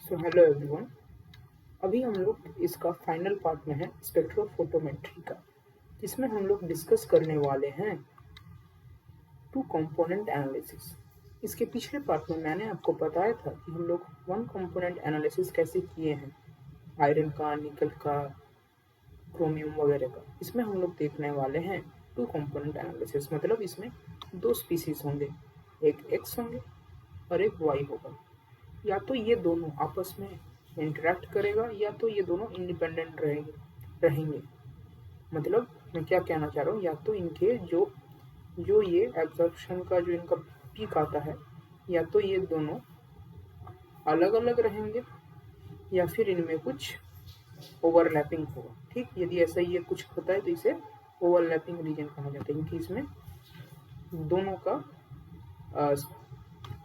So hello everyone. अभी हम लोग इसका फाइनल पार्ट में है स्पेक्ट्रोफोटोमेट्री का, जिसमें हम लोग डिस्कस करने वाले हैं टू कंपोनेंट एनालिसिस। इसके पिछले पार्ट में मैंने आपको बताया था कि हम लोग वन कंपोनेंट एनालिसिस कैसे किए हैं, आयरन का, निकल का, क्रोमियम वगैरह का। इसमें हम लोग देखने वाले हैं टू कंपोनेंट एनालिसिस, मतलब इसमें दो स्पीसीज होंगे, एक एक्स होंगे और एक वाई होगा। या तो ये दोनों आपस में इंटरेक्ट करेगा या तो ये दोनों इंडिपेंडेंट रहेंगे। मतलब मैं क्या कहना चाह रहा हूँ, या तो इनके जो जो ये एब्जॉर्प्शन का जो इनका पीक आता है, या तो ये दोनों अलग अलग रहेंगे या फिर इनमें कुछ ओवरलैपिंग होगा। ठीक, यदि ऐसा ये कुछ होता है तो इसे ओवरलैपिंग रीजन कहा जाता है, क्योंकि इसमें दोनों का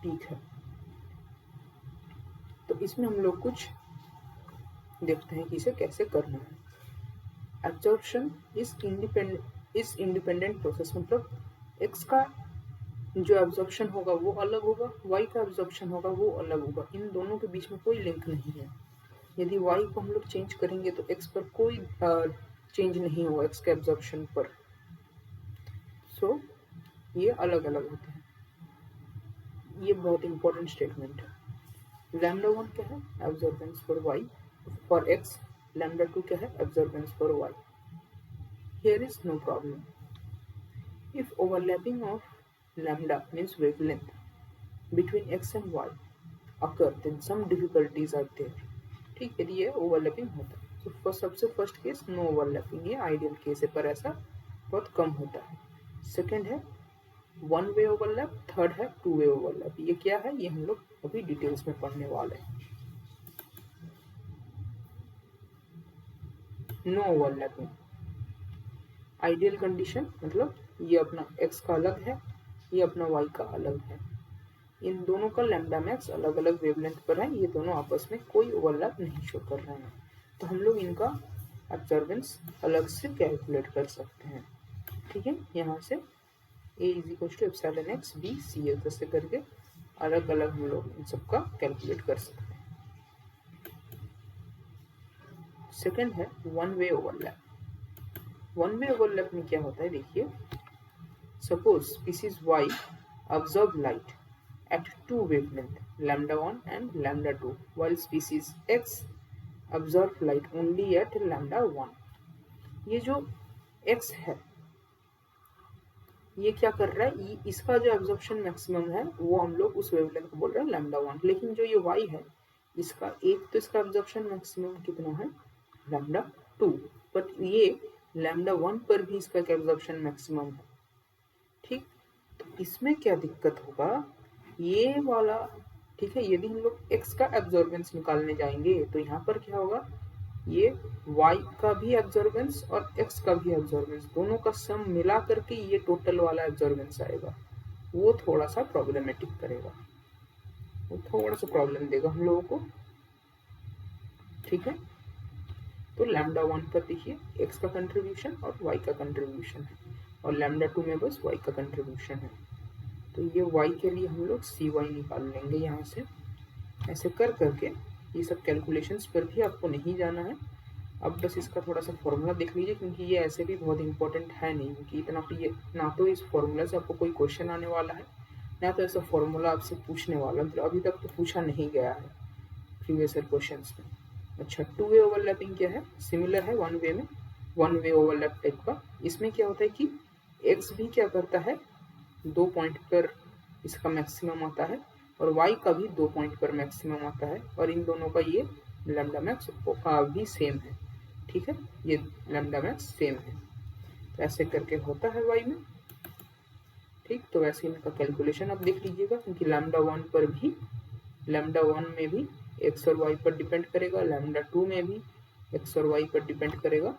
पीक है। तो इसमें हम लोग कुछ देखते हैं कि इसे कैसे करना है। एब्जॉर्प्शन इज इंडिपेंडेंट प्रोसेस, मतलब एक्स का जो एब्जॉर्प्शन होगा वो अलग होगा, वाई का एब्जॉर्प्शन होगा वो अलग होगा। इन दोनों के बीच में कोई लिंक नहीं है। यदि वाई को हम लोग चेंज करेंगे तो एक्स पर कोई चेंज नहीं होगा, एक्स के एब्जॉर्प्शन पर। सो ये अलग अलग होते हैं। ये बहुत इंपॉर्टेंट स्टेटमेंट है। लैम्डा 1 क्या है? Absorbance for Y, for X. Lambda 2 क्या है? Absorbance for Y. Here is no problem. If overlapping of lambda means wavelength between x and y occur, then some difficulties are there. ठीक, यदि ये overlapping होता है तो सबसे फर्स्ट केस नो ओवरलैपिंग, ये आइडियल केस है, पर ऐसा बहुत कम होता है। सेकंड है वन वे ओवरलैप, थर्ड है टू वे ओवरलैप। ये क्या है, ये हम लोग अभी डिटेल्स में पढ़ने वाले हैं। नो ओवरलैपिंग आइडियल कंडीशन, मतलब ये अपना x का अलग है, ये अपना y का अलग है। इन दोनों का लैम्डा मैक्स अलग अलग वेवलेंथ पर है, ये दोनों आपस में कोई ओवरलैप नहीं शो कर रहे हैं। तो हम लोग इनका एब्जॉर्बेंस अलग से कैलकुलेट कर सकते हैं। ठीक है, यहाँ से a is equal to epsilon X B C L से करके अलग अलग हम लोग इन सबका कैलकुलेट कर सकते हैं। सेकेंड है one way overlap. One way overlap में क्या होता है, देखिए, suppose species y absorb light at two wavelength lambda 1 and lambda 2, while species x absorb light only at lambda 1. ये जो x है ये क्या कर रहा है, इसका जो एब्जॉर्प्शन मैक्सिमम है वो हम लोग उस वेवलेंथ को बोल रहे हैं लैम्डा 1। लेकिन जो ये y है इसका इसका एब्जॉर्प्शन मैक्सिमम कितना है, लैम्डा 2, बट ये लैम्डा 1 पर भी इसका एब्जॉर्प्शन मैक्सिमम है। ठीक, तो इसमें क्या दिक्कत होगा, ये वाला, ठीक है, यदि हम लोग x का एब्जॉर्बेंस निकालने जाएंगे तो यहाँ पर क्या होगा, ये y का भी एब्जॉर्बेंस और x का भी एब्जॉर्बेंस, दोनों का सम मिला करके ये टोटल वाला एब्जॉर्बेंस आएगा। वो थोड़ा सा प्रॉब्लमेटिक करेगा, वो थोड़ा सा प्रॉब्लम देगा हम लोगों को। ठीक है, तो लैम्डा 1 पर देखिए x का कंट्रीब्यूशन और y का कंट्रीब्यूशन है, और लैम्डा 2 में बस y का कंट्रीब्यूशन है। तो ये y के लिए हम लोग cy निकाल लेंगे यहाँ से। ऐसे कर करके ये सब कैलकुलेशंस पर भी आपको नहीं जाना है, अब बस इसका थोड़ा सा फॉर्मूला देख लीजिए, क्योंकि ये ऐसे भी बहुत इंपॉर्टेंट है नहीं, क्योंकि इतना ये ना तो इस फॉर्मूला से आपको कोई क्वेश्चन आने वाला है, ना तो ऐसा फॉर्मूला आपसे पूछने वाला, मतलब अभी तक तो पूछा नहीं गया है प्रीवियस ईयर क्वेश्चंस में। अच्छा, टू वे ओवरलैपिंग क्या है, सिमिलर है वन वे में, वन वे ओवरलैप टाइप का। इसमें क्या होता है कि एक्स भी क्या करता है, 2 पॉइंट पर इसका मैक्सिमम आता है, और y का भी 2 पॉइंट पर मैक्सिमम आता है, और इन दोनों का ये लैम्डा मैक्स भी सेम है। ठीक है, ये लैम्डा मैक्स सेम है, तो ऐसे करके होता है y में। ठीक, तो वैसे इनका कैलकुलेशन आप देख लीजिएगा, क्योंकि लैम्डा 1 पर भी, लैम्डा 1 में भी x और y पर डिपेंड करेगा, लैम्डा 2 में भी x और y पर डिपेंड करेगा।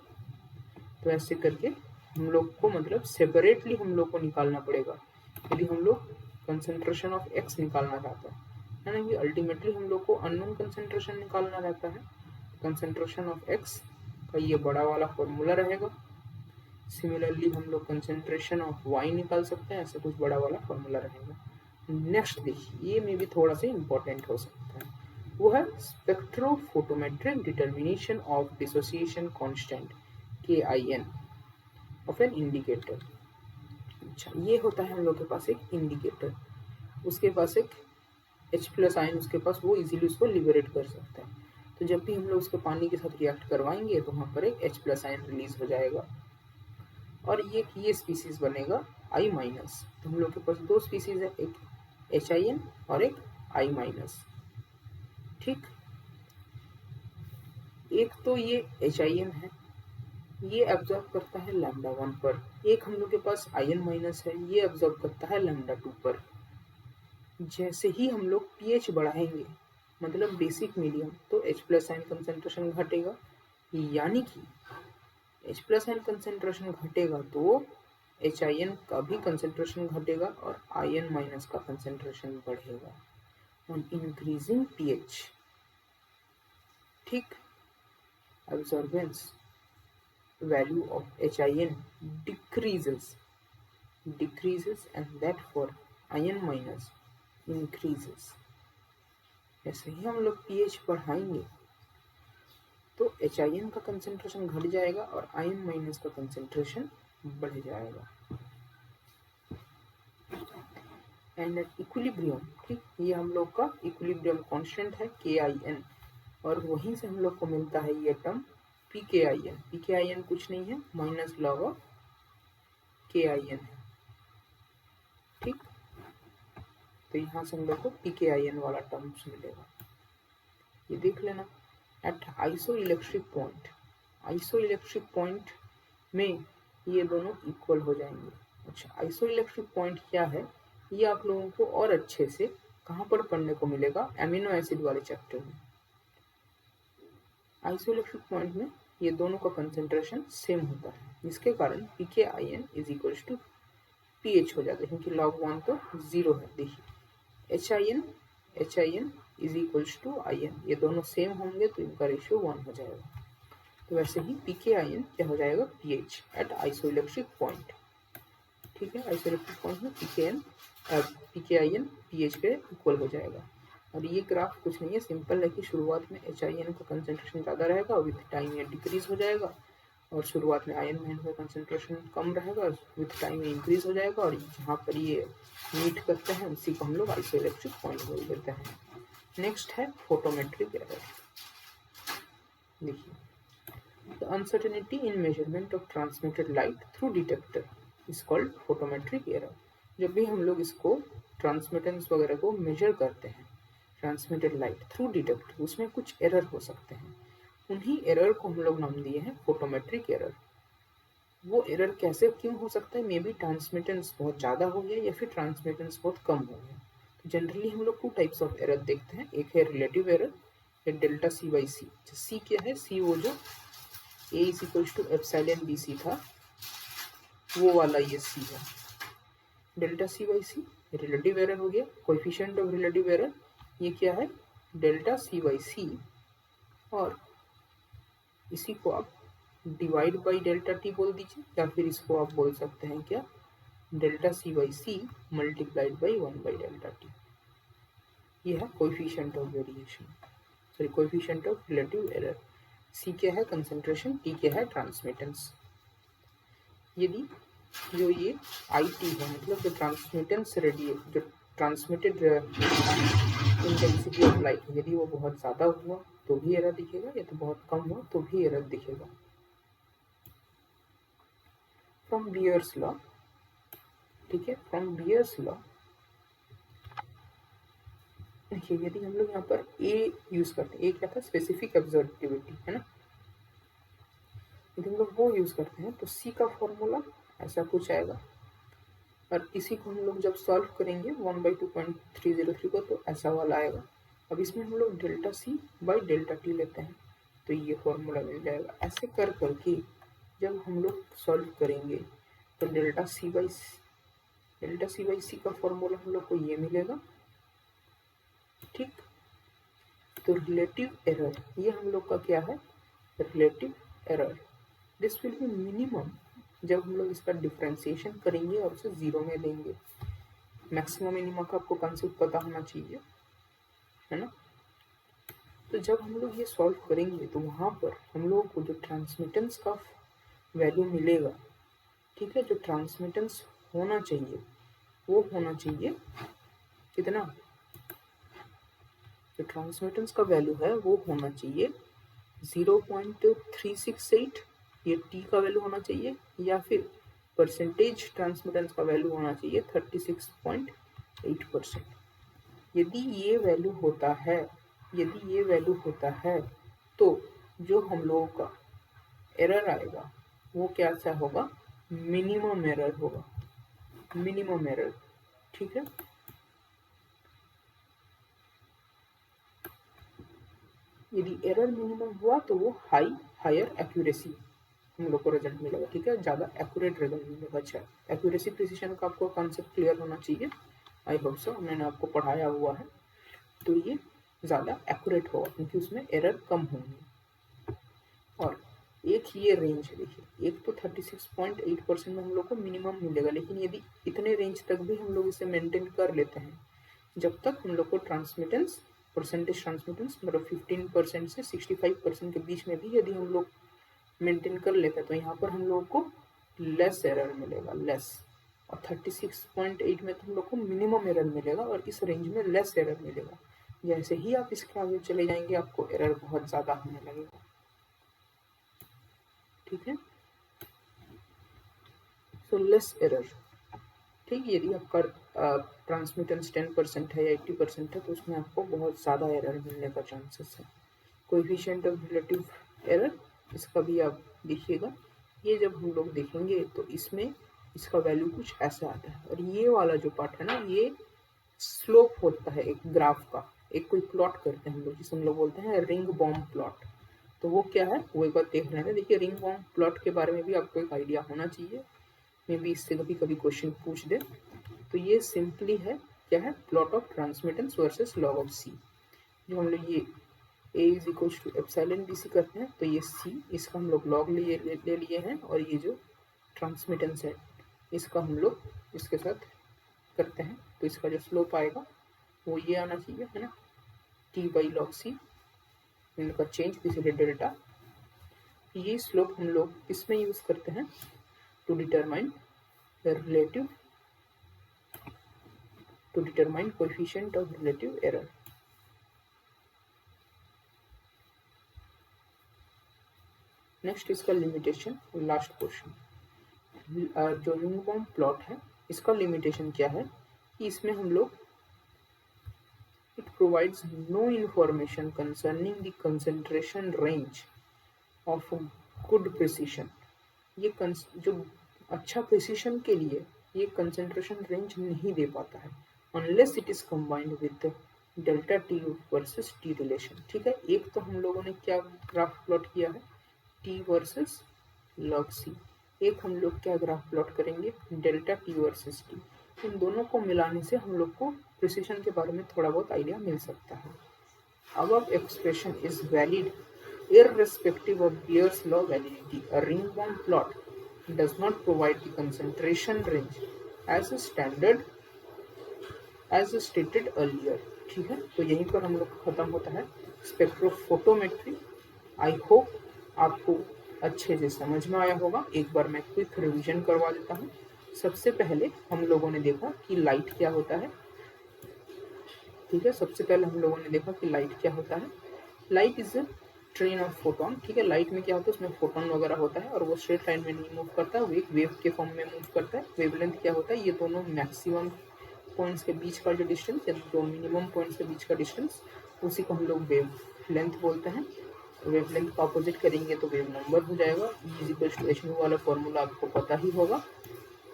तो ऐसे करके हम लोग को, मतलब सेपरेटली हम लोग को निकालना पड़ेगा यदि हम लोग कंसंट्रेशन ऑफ x निकालना चाहते हैं, ना कि अल्टीमेटली हम लोग को अननोन कंसंट्रेशन निकालना रहता है। कंसंट्रेशन ऑफ x का ये बड़ा वाला फॉर्मूला रहेगा। सिमिलरली हम लोग कंसंट्रेशन ऑफ y निकाल सकते हैं, ऐसा कुछ बड़ा वाला फॉर्मूला रहेगा। नेक्स्ट देखिए, ये में भी थोड़ा सा इंपॉर्टेंट हो सकता है। वो है spectrophotometric determination of dissociation constant KIN of an indicator. अच्छा, ये होता है हम लोग के पास एक इंडिकेटर, उसके पास एक H+ आयन उसके पास, वो इजीली उसको लिबरेट कर सकता है। तो जब भी हम लोग उसको पानी के साथ रिएक्ट करवाएंगे तो वहाँ पर एक H+ आयन रिलीज हो जाएगा और ये स्पीसीज बनेगा I-। तो हम लोग के पास दो स्पीसीज है, एक HIN और एक I-। ठीक, एक तो ये HIN है, ये एब्जॉर्ब करता है λ1 पर, एक हम लोग के पास IN- है, ये एब्जॉर्ब करता है λ2 पर। जैसे ही हम लोग pH बढ़ाएंगे, मतलब बेसिक मीडियम, तो H+ आयन कंसेंट्रेशन घटेगा, यानी कि H+ आयन कंसेंट्रेशन घटेगा तो HIN का भी कंसेंट्रेशन घटेगा और IN- का कंसेंट्रेशन बढ़ेगा ऑन इंक्रीजिंग pH। ठीक, absorbance value of HIN decreases and that for IN- increases। जैसे ही हम लोग pH बढ़ाएंगे तो HIN का कंसेंट्रेशन घट जाएगा और IN- का कंसेंट्रेशन बढ़ जाएगा। एंड एट इक्विलिब्रियम, ठीक, ये हम लोग का इक्विलिब्रियम कांस्टेंट है KIN, और वहीं से हम लोग को मिलता है ये टर्म PKIN। PKIN कुछ नहीं है, माइनस लॉग ऑफ KIN है। ठीक, तो यहाँ से हम लोग को PKIN वाला टर्म्स मिलेगा, ये देख लेना। एट आइसोइलेक्ट्रिक पॉइंट में ये दोनों इक्वल हो जाएंगे। अच्छा, आइसोइलेक्ट्रिक पॉइंट क्या है, ये आप लोगों को और अच्छे से कहाँ पर पढ़ने को मिलेगा, एमिनो एसिड वाले चैप्टर में। आइसोइलेक्ट्रिक पॉइंट में ये दोनों का कंसेंट्रेशन सेम होता है, जिसके कारण PKIN is equals to PH हो जाता है, क्योंकि log 1 तो 0 है। देखिए HIN is equals to IN, ये दोनों सेम होंगे तो इनका रेशियो 1 हो जाएगा। तो वैसे ही PKIN क्या हो जाएगा, PH एट आइसोइलेक्ट्रिक पॉइंट। ठीक है, आइसोइलेक्ट्रिक पॉइंट में PKIN PH के इक्वल हो जाएगा। और ये ग्राफ कुछ नहीं है, सिंपल है कि शुरुआत में HIN का कंसेंट्रेशन ज़्यादा रहेगा, विथ टाइम ये डिक्रीज हो जाएगा, और शुरुआत में IN- का कंसेंट्रेशन कम रहेगा, विथ टाइम ये इंक्रीज हो जाएगा, और जहाँ पर ये मीट करते हैं उसी को हम लोग आइसोइलेक्ट्रिक पॉइंट बोल देते हैं। नेक्स्ट है फोटोमेट्रिक एरर। देखिए, The uncertainty in measurement of transmitted light through detector is called photometric error। जब भी हम लोग इसको ट्रांसमिटेंस वगैरह को मेजर करते हैं, ट्रांसमिटेड लाइट थ्रू डिटेक्टर, उसमें कुछ एरर हो सकते हैं, उन्हीं एरर को हम लोग नाम दिए हैं फोटोमेट्रिक एरर। वो एरर कैसे क्यों हो सकता है, मे बी ट्रांसमिटेंस बहुत ज़्यादा हो गया या फिर ट्रांसमिटेंस बहुत कम हो गया। तो जनरली हम लोग 2 टाइप्स ऑफ एरर देखते हैं, एक है रिलेटिव एरर, एक डेल्टा C/C। C क्या है, C वो जो A is equals to epsilon BC था, वो वाला ये C है। डेल्टा C/C रिलेटिव एरर हो गया, कोएफिशिएंट ऑफ रिलेटिव एरर ये क्या है, डेल्टा C/C, और इसी को आप डिवाइड बाई डेल्टा T बोल दीजिए, या फिर इसको आप बोल सकते हैं क्या, delta C/C multiplied by 1/Δt। ये है coefficient of variation, sorry coefficient of relative error. C क्या है कंसंट्रेशन, T क्या है ट्रांसमिटेंस। यदि जो ये IT है, मतलब जो ट्रांसमिटेंस जो ट्रांसमिटेड इंटेंसिटी ऑफ लाइट, यदि वो बहुत ज़्यादा हुआ तो भी एरर दिखेगा, या तो बहुत कम हुआ तो भी एरर दिखेगा। फ्रॉम बियर्स लॉ, ठीक है, फ्रॉम बियर्स लॉ देखिए, यदि हम लोग यहाँ पर A यूज करते हैं, A क्या था, स्पेसिफिक एब्जॉर्बिविटी है ना, यदि हम लोग वो यूज करते हैं तो C का फॉर्मूला ऐसा कुछ आएगा, और इसी को हम लोग जब सॉल्व करेंगे 1/2.303 को तो ऐसा वाला आएगा। अब इसमें हम लोग डेल्टा C/Δt लेते हैं तो ये फॉर्मूला मिल जाएगा। ऐसे कर करके जब हम लोग सॉल्व करेंगे तो डेल्टा C/C का फॉर्मूला हम लोग को ये मिलेगा। ठीक, तो रिलेटिव एरर ये हम लोग का क्या है, relative error, this will be minimum जब हम लोग इसका डिफ्रेंसिएशन करेंगे और उसे 0 में लेंगे। मैक्सिमम मिनिमम का आपको कंसेप्ट पता होना चाहिए, है ना। तो जब हम लोग ये सॉल्व करेंगे तो वहाँ पर हम लोगों को जो ट्रांसमिटेंस का वैल्यू मिलेगा, ठीक है, जो ट्रांसमिटेंस होना चाहिए वो होना चाहिए कितना, जो ट्रांसमिटेंस का वैल्यू है वो होना चाहिए 0.368, ये टी का वैल्यू होना चाहिए, या फिर परसेंटेज ट्रांसमिटेंस का वैल्यू होना चाहिए 36.8%। यदि ये वैल्यू होता है तो जो हम लोगों का एरर आएगा वो क्या सा होगा, मिनिमम एरर होगा, मिनिमम एरर, ठीक है। यदि एरर मिनिमम हुआ तो वो हायर एक्यूरेसी हम लोग को रिजल्ट मिलेगा, ठीक है, ज़्यादा एक्यूरेट रिजल्ट मिलेगा। अच्छा, एक्यूरेसी प्रिसिशन का आपको कॉन्सेप्ट क्लियर होना चाहिए, आई होप सो, मैंने आपको पढ़ाया हुआ है। तो ये ज़्यादा एक्यूरेट होगा क्योंकि उसमें एरर कम होंगे। और एक ये रेंज है, देखिए, एक तो 36.8% में हम लोग को मिनिमम मिलेगा, लेकिन यदि इतने रेंज तक भी हम लोग इसे मेंटेन कर लेते हैं, जब तक हम लोग को ट्रांसमिटेंस, परसेंटेज ट्रांसमिटेंस मतलब 15% से 65% के बीच में भी यदि हम लोग मेंटेन कर लेते हैं तो यहाँ पर हम लोगों को लेस एरर मिलेगा, लेस। और 36.8 में तो हम लोग को मिनिमम एरर मिलेगा और इस रेंज में लेस एरर मिलेगा। जैसे ही आप इसके आगे चले जाएंगे आपको एरर बहुत ज़्यादा होने लगेगा, ठीक है। सो लेस एरर, ठीक। यदि आपका ट्रांसमिटेंस 10% है या 80% है तो उसमें आपको बहुत ज़्यादा एरर मिलने का चांसेस है। कोएफिशिएंट ऑफ रिलेटिव एरर, इसका भी आप देखिएगा, ये जब हम लोग देखेंगे तो इसमें इसका वैल्यू कुछ ऐसा आता है। और ये वाला जो पार्ट है ना, ये स्लोप होता है एक ग्राफ का, एक कोई प्लॉट करते हैं हम लोग जिसे हम लोग बोलते हैं रिंग बॉम्ब प्लॉट। तो वो क्या है वो एक बार देख लेते हैं। देखिए, रिंग बॉम्ब प्लॉट के बारे में भी आपको एक आइडिया होना चाहिए, मे बी इससे कभी कभी क्वेश्चन पूछ दे। तो ये सिंपली है, क्या है, plot of transmittance versus log of C. जो हम लोग ये a is equal to epsilon bc करते हैं तो ये c, इसका हम लोग लॉग ले लिए हैं, और ये जो ट्रांसमिटेंस है इसका हम लोग इसके साथ करते हैं, तो इसका जो स्लोप आएगा वो ये आना चाहिए, है ना, t बाई लॉग सी, इनका चेंज इसीलिए डेल्टा। ये स्लोप हम लोग इसमें यूज करते हैं to determine relative, to determine coefficient of relative error. Next इसका लिमिटेशन, लास्ट क्वेश्चन। जो रिंग बॉम्ब प्लॉट है इसका लिमिटेशन क्या है कि इसमें हम लोग, it provides no information concerning the concentration range of good precision. ये जो अच्छा प्रिसिशन के लिए ये कंसंट्रेशन रेंज नहीं दे पाता है unless it is combined with delta T versus T relation, ठीक है। एक तो हम लोगों ने क्या ग्राफ प्लॉट किया है, टी वर्सेस लॉग सी। एक हम लोग क्या ग्राफ प्लॉट करेंगे, डेल्टा टी वर्सेस टी। इन दोनों को मिलाने से हम लोग को प्रिसिशन के बारे में थोड़ा बहुत आइडिया मिल सकता है। Above expression is valid irrespective of Beer's law validity. A ring-bound plot does not provide the concentration range as a standard as stated earlier, ठीक है। तो यहीं पर हम लोग खत्म होता है स्पेक्ट्रोफोटोमेट्री। आई होप आपको अच्छे से समझ में आया होगा। एक बार मैं क्विक रिवीजन करवा देता हूँ। सबसे पहले हम लोगों ने देखा कि लाइट क्या होता है, ठीक है। सबसे पहले हम लोगों ने देखा कि लाइट क्या होता है। Light is a train of photon, ठीक है। लाइट में क्या होता है, उसमें फोटोन वगैरह होता है और वो स्ट्रेट लाइन में नहीं मूव करता है, वो एक वेव के फॉर्म में मूव करता है। वेवलेंथ क्या होता है, ये दोनों मैक्सिमम पॉइंट्स के बीच का जो डिस्टेंस या दो मिनिमम पॉइंट्स के बीच का डिस्टेंस, उसी को हम लोग वेव लेंथ बोलते हैं। वेवलेंथ का अपोजिट करेंगे तो वेव नंबर हो जाएगा। E is equal to h वाला फॉर्मूला आपको पता ही होगा।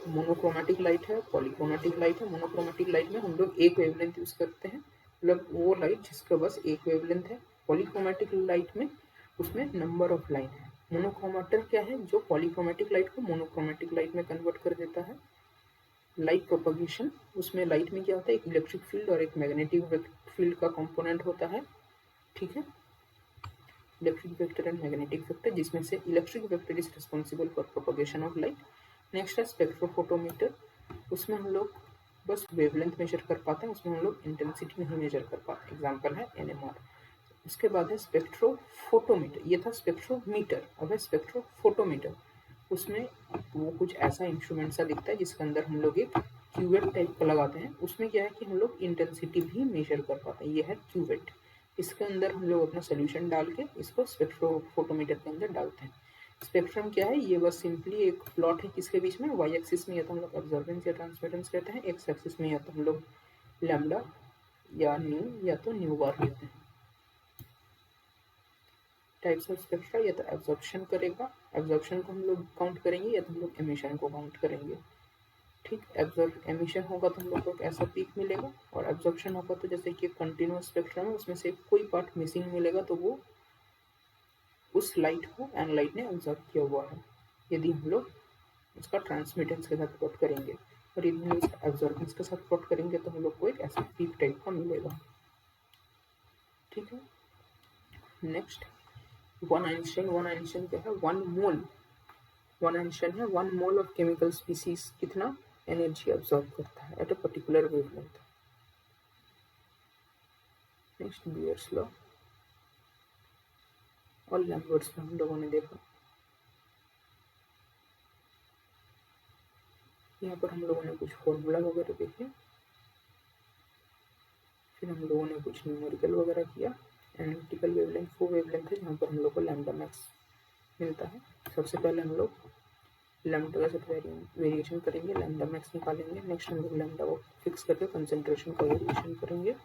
मोनोक्रोमेटिक लाइट है, पॉलीक्रोमेटिक लाइट है। मोनोक्रोमेटिक लाइट में हम लोग एक वेवलेंथ यूज करते हैं, मतलब वो लाइट जिसका बस एक वेवलेंथ है। पॉलीक्रोमेटिक लाइट में उसमें नंबर ऑफ लाइन है। मोनोक्रोमेटर क्या है, जो पॉलीक्रोमेटिक लाइट को मोनोक्रोमेटिक लाइट में कन्वर्ट कर देता है। लाइट प्रोपगेशन, उसमें लाइट में क्या होता है, एक इलेक्ट्रिक फील्ड और एक मैग्नेटिक फील्ड का कंपोनेंट होता है, ठीक है। Electric vector and magnetic vector, जिसमें से electric vector is responsible for propagation of light. Next है स्पेक्ट्रोफोटोमीटर, उसमें हम लोग बस वेवलेंथ मेजर कर पाते हैं, उसमें हम लोग इंटेंसिटी नहीं मेजर कर पाते। एग्जाम्पल है NMR। उसके बाद है स्पेक्ट्रोफोटोमीटर, ये था स्पेक्ट्रोमीटर, अब है स्पेक्ट्रोफोटोमीटर। उसमें वो कुछ ऐसा इंस्ट्रूमेंट सा दिखता है जिसके अंदर हम लोग एक क्यूवेट टाइप का लगाते हैं। उसमें क्या है कि हम लोग इंटेंसिटी भी मेजर कर पाते हैं, ये है क्यूवेट। इसके अंदर हम लोग अपना सोल्यूशन डाल के इसको स्पेक्ट्रोफोटोमीटर के अंदर डालते हैं। स्पेक्ट्रम क्या है, ये बस सिंपली एक प्लॉट है किसके बीच में, वाई एक्सिस में या तो हम लोग ऑब्जर्वेंस या ट्रांसमिटेंस कहते हैं, एक्स एक्सिस में या तो हम लोग लैम्डा या न्यू या तो न्यू बार लेते हैं। टाइप्स ऑफ स्पेक्ट्रा, या तो एब्जॉर्प्शन करेगा, एब्जॉर्प्शन को हम लोग काउंट करेंगे या तो हम लोग एमिशन को काउंट करेंगे। ठीक, एमिशन होगा तो हम लोग को एक ऐसा पीक मिलेगा, और एब्जॉर्प्शन होगा तो जैसे कि कंटिन्यूअस स्पेक्ट्रम है उसमें से कोई पार्ट मिसिंग मिलेगा तो वो उस लाइट को एनालाइट ने ऑब्जर्व किया हुआ है। यदि हम लोग उसका ट्रांसमिटेंस के साथ प्लॉट करेंगे और यदि हम उसका एब्जॉर्बेंस के साथ प्लॉट करेंगे तो हम लोग को एक ऐसा पीक टाइप का मिलेगा। ठीक है, नेक्स्ट वन आइंस्टाइन क्या है, वन मोल। वन आइंस्टाइन है, one mole of chemical species कितना एनर्जी अब्सॉर्ब करता है at a particular wavelength. Next bears law और लैम्बर्ट्स लॉ हम लोगों ने देखा। यहाँ पर हम लोगों ने कुछ फॉर्मूला वगैरह देखे, फिर हम लोगों ने कुछ न्यूमेरिकल वगैरह किया। एनालिटिकल वेवलेंथ वो वेवलेंथ है जहाँ पर हम लोग को लैम्डा मैक्स मिलता है। सबसे पहले हम लोग लैम्डा का साथ वेरिएशन करेंगे, लैम्डा मैक्स निकालेंगे। नेक्स्ट हम लोग लैम्डा को फिक्स करके कंसंट्रेशन का वेरिएशन करेंगे।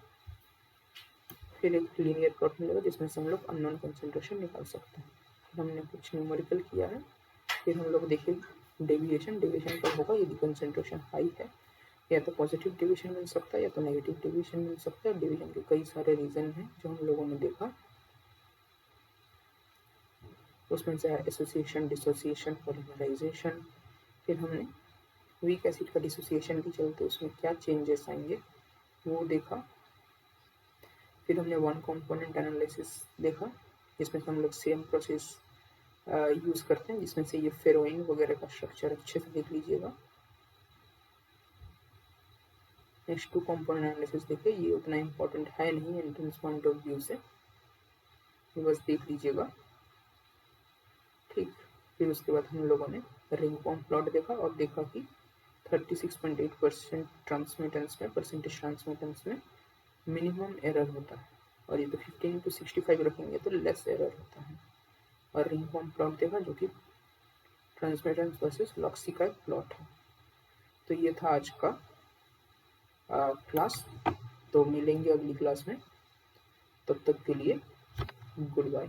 फिर एक लीनियर प्लॉट मिलेगा जिसमें से हम लोग अननोन कंसंट्रेशन निकाल सकते हैं। फिर हमने कुछ न्यूमेरिकल किया है। फिर हम लोग देखेंगे डेविएशन, डेविएशन कब होगा यदि कंसंट्रेशन हाई है, या तो पॉजिटिव डेविएशन मिल सकता है या तो नेगेटिव डेविएशन मिल सकता है। डेविएशन के कई सारे रीजन हैं जो हम लोगों ने देखा, उसमें से एसोसिएशन, डिसोसिएशन, पॉलीमराइजेशन। फिर हमने वीक एसिड का डिसोसिएशन के चलते उसमें क्या चेंजेस आएंगे वो देखा। फिर हमने वन कंपोनेंट एनालिसिस देखा जिसमें से हम लोग सेम प्रोसेस यूज़ करते हैं, जिसमें से ये फेरोइन वगैरह का स्ट्रक्चर अच्छे से देख लीजिएगा। नेक्स्ट टू कंपोनेंट एनालिसिस देखिए, ये उतना इम्पोर्टेंट है नहीं एंट्रेंस पॉइंट ऑफ व्यू से, बस देख लीजिएगा। ठीक, फिर उसके बाद हम लोगों ने रिंग फॉर्म प्लॉट देखा और देखा कि 36.8% ट्रांसमिटेंस में, परसेंटेज ट्रांसमिटेंस में मिनिमम एरर होता है, और ये तो 15 to 65 रखेंगे तो लेस एरर होता है। और रिंग फॉर्म प्लॉट देखा जो कि ट्रांसमिटेंस वर्सेस लॉक्सी का एक प्लॉट है। तो ये था आज का क्लास, तो मिलेंगे अगली क्लास में, तब तक के लिए गुड बाय।